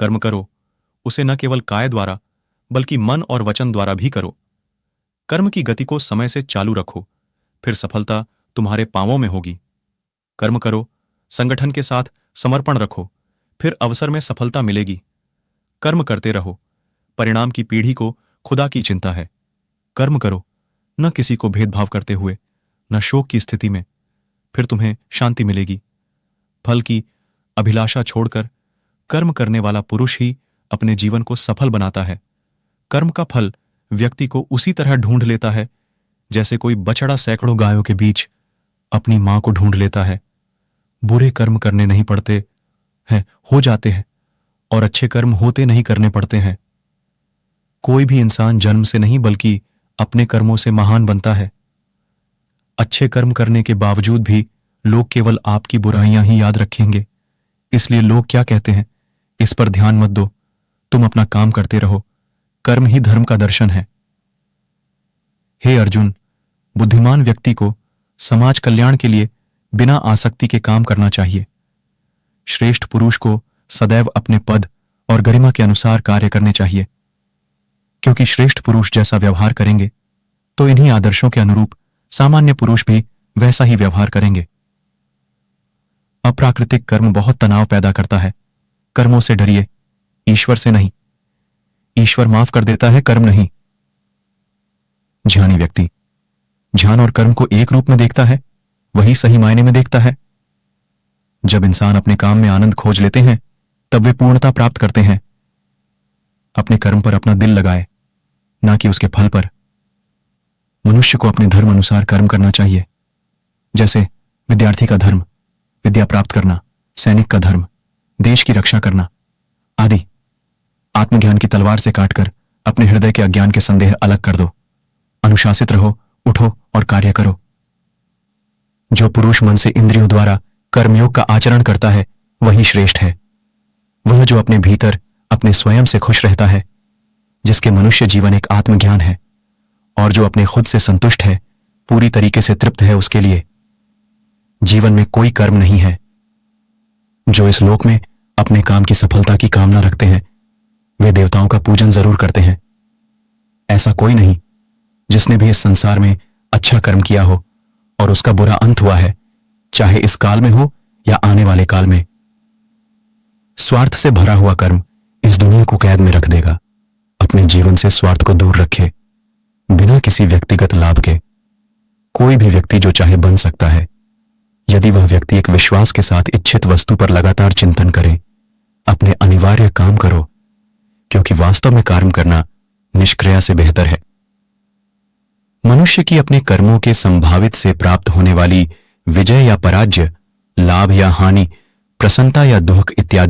कर्म करो, उसे न केवल काय द्वारा बल्कि मन और वचन द्वारा भी करो। कर्म की गति को समय से चालू रखो, फिर सफलता तुम्हारे पांवों में होगी। कर्म करो, संगठन के साथ समर्पण रखो, फिर अवसर में सफलता मिलेगी। कर्म करते रहो, परिणाम की पीढ़ी को खुदा की चिंता है। कर्म करो, न किसी को भेदभाव करते हुए, न शोक की स्थिति में, फिर तुम्हें शांति मिलेगी। फल की अभिलाषा छोड़कर कर्म करने वाला पुरुष ही अपने जीवन को सफल बनाता है। कर्म का फल व्यक्ति को उसी तरह ढूंढ लेता है जैसे कोई बछड़ा सैकड़ों गायों के बीच अपनी मां को ढूंढ लेता है। बुरे कर्म करने नहीं पड़ते हैं, हो जाते हैं, और अच्छे कर्म होते नहीं करने पड़ते हैं। कोई भी इंसान जन्म से नहीं बल्कि अपने कर्मों से महान बनता है। अच्छे कर्म करने के बावजूद भी लोग केवल आपकी बुराइयां ही याद रखेंगे। इसलिए लोग क्या कहते हैं, इस पर ध्यान मत दो, तुम अपना काम करते रहो, कर्म ही धर्म का दर्शन है। हे अर्जुन, बुद्धिमान व्यक्ति को समाज कल्याण के लिए बिना आसक्ति के काम करना चाहिए। श्रेष्ठ पुरुष को सदैव अपने पद और गरिमा के अनुसार कार्य करने चाहिए, क्योंकि श्रेष्ठ पुरुष जैसा व्यवहार करेंगे तो इन्हीं आदर्शों के अनुरूप सामान्य पुरुष भी वैसा ही व्यवहार करेंगे। अप्राकृतिक कर्म बहुत तनाव पैदा करता है। कर्मों से डरिए, ईश्वर से नहीं। ईश्वर माफ कर देता है, कर्म नहीं। ध्यानी व्यक्ति ध्यान और कर्म को एक रूप में देखता है, वही सही मायने में देखता है। जब इंसान अपने काम में आनंद खोज लेते हैं तब वे पूर्णता प्राप्त करते हैं। अपने कर्म पर अपना दिल लगाए, ना कि उसके फल पर। मनुष्य को अपने धर्म अनुसार कर्म करना चाहिए, जैसे विद्यार्थी का धर्म विद्या प्राप्त करना, सैनिक का धर्म देश की रक्षा करना आदि। आत्मज्ञान की तलवार से काटकर अपने हृदय के अज्ञान के संदेह अलग कर दो। अनुशासित रहो, उठो और कार्य करो। जो पुरुष मन से इंद्रियों द्वारा कर्मयोग का आचरण करता है वही श्रेष्ठ है। वह जो अपने भीतर अपने स्वयं से खुश रहता है, जिसके मनुष्य जीवन एक आत्मज्ञान है, और जो अपने खुद से संतुष्ट है, पूरी तरीके से तृप्त है, उसके लिए जीवन में कोई कर्म नहीं है। जो इस लोक में अपने काम की सफलता की कामना रखते हैं वे देवताओं का पूजन जरूर करते हैं। ऐसा कोई नहीं जिसने भी इस संसार में अच्छा कर्म किया हो और उसका बुरा अंत हुआ है, चाहे इस काल में हो या आने वाले काल में। स्वार्थ से भरा हुआ कर्म इस दुनिया को कैद में रख देगा। अपने जीवन से स्वार्थ को दूर रखे, बिना किसी व्यक्तिगत लाभ के। कोई भी व्यक्ति जो चाहे बन सकता है, यदि वह व्यक्ति एक विश्वास के साथ इच्छित वस्तु पर लगातार चिंतन करे। अपने अनिवार्य काम करो, क्योंकि वास्तव में कर्म करना निष्क्रिया से बेहतर है। मनुष्य की अपने कर्मों के संभावित से प्राप्त होने वाली विजय या पराजय, लाभ या हानि, प्रसन्नता या दुख इत्यादि